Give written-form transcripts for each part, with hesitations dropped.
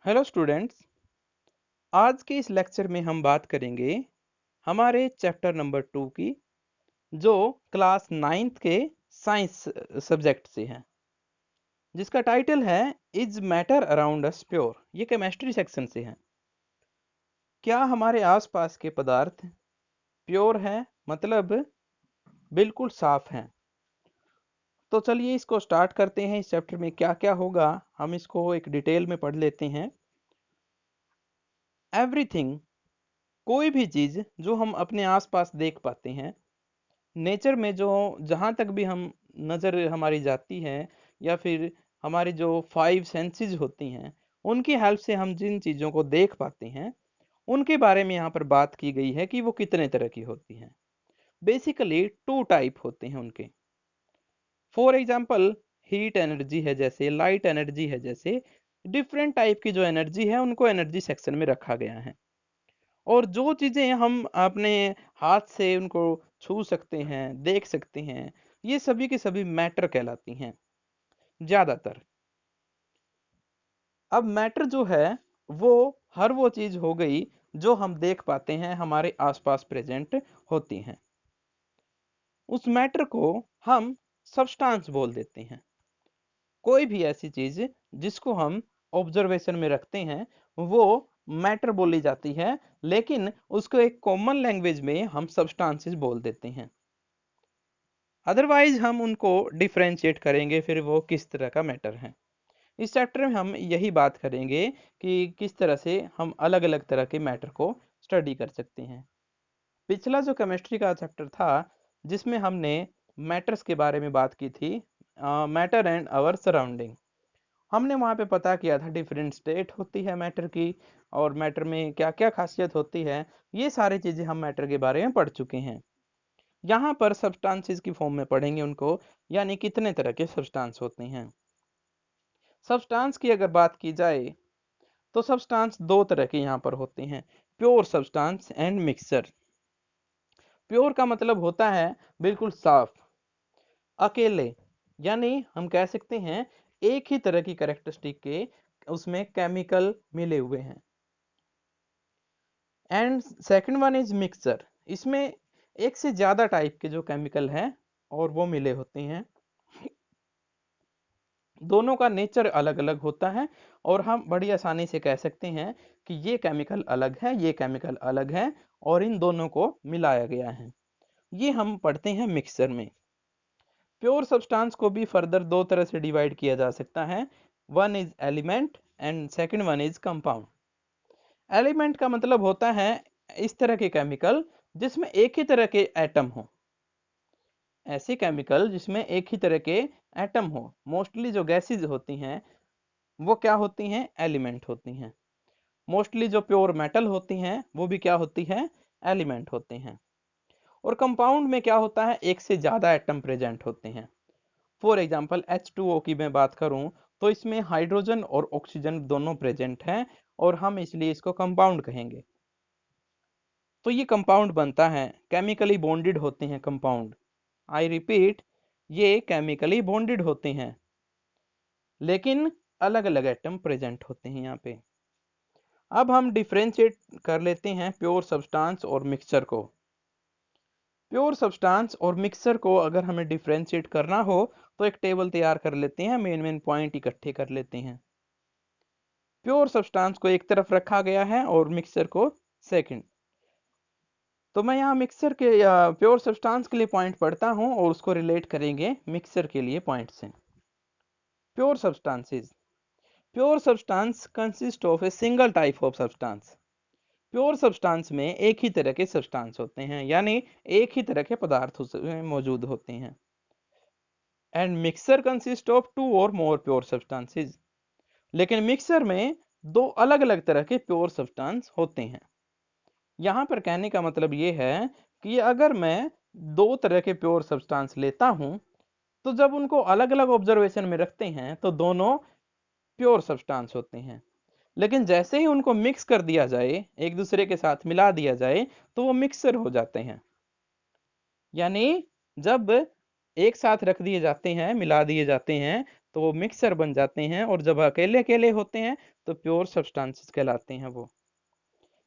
Hello students. आज के इस लेक्चर में हम बात करेंगे हमारे चैप्टर नंबर 2 की, जो क्लास 9th के साइंस सब्जेक्ट से है, जिसका टाइटल है is matter around us pure. ये केमिस्ट्री सेक्शन से है। क्या हमारे आसपास के पदार्थ प्योर हैं, मतलब बिल्कुल साफ हैं? तो चलिए इसको स्टार्ट करते हैं। इस चैप्टर में क्या क्या होगा हम इसको एक डिटेल में पढ़ लेते हैं। एवरीथिंग, कोई भी चीज जो हम अपने आसपास देख पाते हैं, नेचर में जो जहाँ तक भी हम नज़र हमारी जाती है, या फिर हमारी जो 5 सेंसेस होती हैं, उनकी हेल्प से हम जिन चीज़ों को देख पाते हैं, उनके बारे में यहाँ पर बात की गई है कि वो कितने तरह की होती हैं। बेसिकली 2 टाइप होते हैं उनके। फॉर एग्जांपल, हीट एनर्जी है, जैसे लाइट एनर्जी है, जैसे डिफरेंट टाइप की जो एनर्जी है उनको एनर्जी सेक्शन में रखा गया है। और जो चीज़ें हम अपने हाथ से उनको छू सकते हैं, देख सकते हैं, ये सभी की सभी मैटर कहलाती हैं ज़्यादातर। अब मैटर जो है वो हर वो चीज़ हो गई जो हम देख पाते हैं, हमारे आसपास प्रेजेंट होती हैं। उस मैटर को हम सब्सटेंस बोल देते हैं। कोई भी ऐसी चीज़ जिसको हम ऑब्जर्वेशन में रखते हैं वो मैटर बोली जाती है, लेकिन उसको एक कॉमन लैंग्वेज में हम सब्सटेंसेस बोल देते हैं। अदरवाइज हम उनको डिफरेंशिएट करेंगे फिर वो किस तरह का मैटर है। इस चैप्टर में हम यही बात करेंगे कि किस तरह से हम अलग अलग तरह के मैटर को स्टडी कर सकते हैं। पिछला जो केमिस्ट्री का चैप्टर था, जिसमें हमने मैटर्स के बारे में बात की थी, मैटर एंड आवर सराउंडिंग, हमने वहाँ पे पता किया था डिफरेंट स्टेट होती है मैटर की, और मैटर में क्या क्या खासियत होती है। ये सारी चीज़ें हम मैटर के बारे में पढ़ चुके हैं। यहाँ पर सब्सटेंसेस की फॉर्म में पढ़ेंगे उनको, यानी कितने तरह के सब्सटेंस होते हैं। सब्सटेंस की अगर बात की जाए तो सब्सटेंस दो तरह के यहाँ पर होते हैं, pure substance and mixture. Pure का मतलब होता है बिल्कुल साफ, अकेले, यानी हम कह सकते हैं एक ही तरह की कैरेक्टरिस्टिक के उसमें केमिकल मिले हुए हैं। And second one is mixture, इसमें एक से ज्यादा टाइप के जो केमिकल हैं और वो मिले होते हैं। दोनों का नेचर अलग अलग होता है, और हम बड़ी आसानी से कह सकते हैं कि ये केमिकल अलग है, ये केमिकल अलग है, और इन दोनों को मिलाया गया है। ये हम पढ़ते हैं मिक्सचर में। प्योर सब्सटेंस को भी फर्दर दो तरह से डिवाइड किया जा सकता है। One is element and second one is compound. Element का मतलब होता है इस तरह के केमिकल जिसमें एक ही तरह के एटम हो। ऐसे केमिकल जिसमें एक ही तरह के एटम हो, मोस्टली जो गैसेज होती हैं वो क्या होती हैं, एलिमेंट होती हैं। मोस्टली जो प्योर मेटल होती हैं वो भी क्या होती हैं, एलिमेंट होते हैं। और कंपाउंड में क्या होता है, एक से ज़्यादा एटम प्रेजेंट होते हैं। फॉर एग्जांपल H2O की मैं बात करूं तो इसमें हाइड्रोजन और ऑक्सीजन दोनों प्रेजेंट हैं, और हम इसलिए इसको कंपाउंड कहेंगे। तो ये कंपाउंड बनता है, केमिकली बॉन्डेड होते हैं कंपाउंड। आई रिपीट, ये केमिकली बॉन्डेड होते हैं, लेकिन अलग अलग एटम प्रेजेंट होते हैं यहाँ पे। अब हम डिफ्रेंशिएट कर लेते हैं प्योर सब्सटेंस और मिक्सचर को। प्योर सब्सटेंस और मिक्सचर को अगर हमें डिफ्रेंशिएट करना हो तो एक टेबल तैयार कर लेते हैं, मेन मेन पॉइंट इकट्ठे कर लेते हैं। प्योर सब्सटेंस को एक तरफ रखा गया है और मिक्सचर को सेकंड। तो मैं यहाँ मिक्सचर के या प्योर सब्सटेंस के लिए पॉइंट पढ़ता हूँ और उसको रिलेट करेंगे मिक्सचर के लिए पॉइंट से। Pure substances, pure substance consist of a single type of substance. Pure substance में एक ही तरह के सब्सटेंस होते हैं, यानी एक ही तरह के पदार्थ उसमें मौजूद होते हैं। And mixture consist of two or more pure substances, लेकिन मिक्सचर में दो अलग अलग तरह के प्योर सब्सटेंस होते हैं। यहाँ पर कहने का मतलब ये है कि अगर मैं दो तरह के प्योर सब्सटेंस लेता हूँ, तो जब उनको अलग अलग ऑब्जर्वेशन में रखते हैं तो दोनों प्योर सब्सटेंस होते हैं। लेकिन जैसे ही उनको मिक्स कर दिया जाए, एक दूसरे के साथ मिला दिया जाए, तो वो मिक्सर हो जाते हैं। यानी जब एक साथ रख दिए जाते हैं, मिला दिए जाते हैं, तो वो मिक्सर बन जाते हैं, और जब अकेले अकेले होते हैं तो प्योर सब्सटेंसेस कहलाते हैं वो।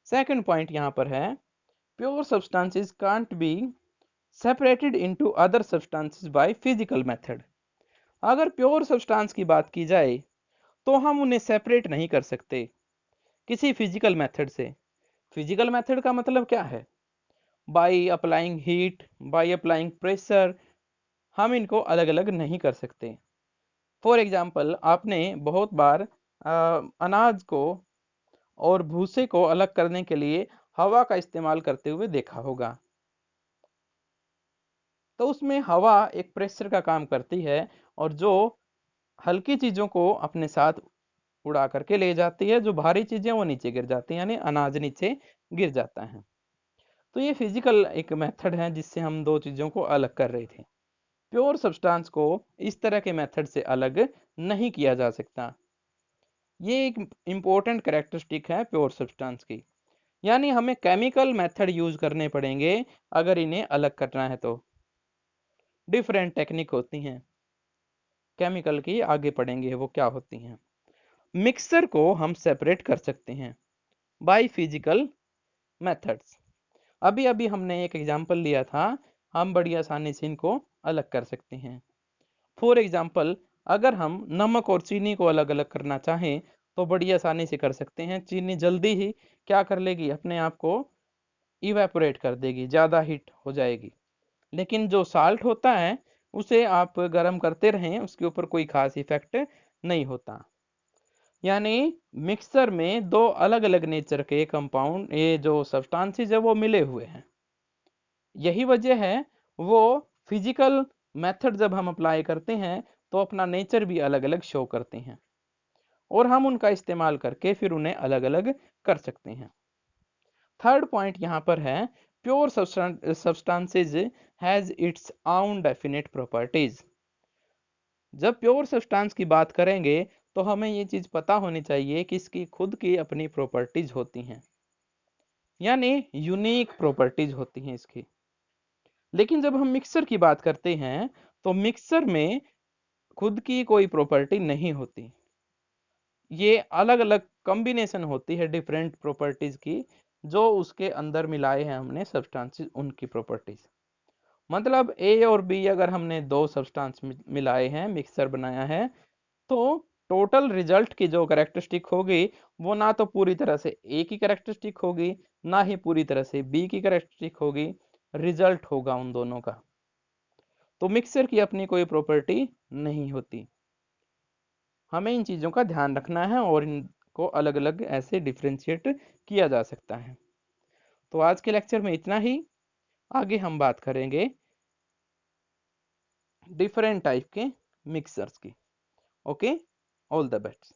सेकंड पॉइंट यहाँ पर है, pure substances can't be separated into other substances by physical method. अगर प्योर सब्सटेंस की बात की जाए तो हम उन्हें सेपरेट नहीं कर सकते किसी फिजिकल मेथड से। फिजिकल मेथड का मतलब क्या है? By applying heat, by applying pressure, हम इनको अलग अलग नहीं कर सकते। फॉर एग्जाम्पल, आपने बहुत बार अनाज को और भूसे को अलग करने के लिए हवा का इस्तेमाल करते हुए देखा होगा। तो उसमें हवा एक प्रेशर का काम करती है, और जो हल्की चीजों को अपने साथ उड़ा करके ले जाती है, जो भारी चीजें वो नीचे गिर जाती हैं, यानी अनाज नीचे गिर जाता है। तो ये फिजिकल एक मेथड है जिससे हम दो चीजों को अलग कर रहे थे। प्योर सब्सटेंस को इस तरह के मेथड से अलग नहीं किया जा सकता। ये एक इम्पोर्टेंट कैरेक्टरिस्टिक है प्योर सब्सटेंस की। यानी हमें केमिकल मेथड यूज करने पड़ेंगे अगर इन्हें अलग करना है तो। डिफरेंट टेक्निक होती हैं केमिकल की, आगे पढ़ेंगे वो क्या होती हैं। मिक्सर को हम सेपरेट कर सकते हैं बाय फिजिकल मेथड्स। अभी अभी हमने एक एग्जांपल लिया था, हम बड़ी आसानी से इनको अलग कर सकते हैं। फॉर एग्जाम्पल, अगर हम नमक और चीनी को अलग अलग करना चाहें तो बड़ी आसानी से कर सकते हैं। चीनी जल्दी ही क्या कर लेगी, अपने आप को इवेपोरेट कर देगी, ज़्यादा हीट हो जाएगी। लेकिन जो साल्ट होता है उसे आप गर्म करते रहें, उसके ऊपर कोई खास इफेक्ट नहीं होता। यानी मिक्सर में दो अलग अलग नेचर के कंपाउंड, ये जो सब्सटेंसेस है वो मिले हुए हैं। यही वजह है वो फिजिकल मेथड जब हम अप्लाई करते हैं तो अपना नेचर भी अलग अलग शो करते हैं, और हम उनका इस्तेमाल करके फिर उन्हें अलग अलग कर सकते हैं। थर्ड पॉइंट यहाँ पर है, pure substances has its own definite properties. जब प्योर सब्सटेंस की बात करेंगे तो हमें ये चीज पता होनी चाहिए कि इसकी खुद की अपनी प्रॉपर्टीज होती हैं, यानी यूनिक प्रॉपर्टीज होती हैं इसकी। लेकिन जब हम मिक्सर की बात करते हैं तो मिक्सर में खुद की कोई प्रॉपर्टी नहीं होती। ये अलग अलग कॉम्बिनेशन होती है डिफरेंट प्रॉपर्टीज की, जो उसके अंदर मिलाए हैं हमने सब्सटेंसेस, उनकी प्रॉपर्टीज। मतलब ए और बी अगर हमने दो सब्सटेंस मिलाए हैं, मिक्सर बनाया है, तो टोटल रिजल्ट की जो कैरेक्टरिस्टिक होगी वो ना तो पूरी तरह से ए की कैरेक्टरिस्टिक होगी, ना ही पूरी तरह से बी की कैरेक्टरिस्टिक होगी। रिजल्ट होगा उन दोनों का। तो मिक्सर की अपनी कोई प्रॉपर्टी नहीं होती। हमें इन चीज़ों का ध्यान रखना है और इनको अलग अलग ऐसे डिफ्रेंशिएट किया जा सकता है। तो आज के लेक्चर में इतना ही। आगे हम बात करेंगे डिफरेंट टाइप के मिक्सर्स की। Okay, all the best.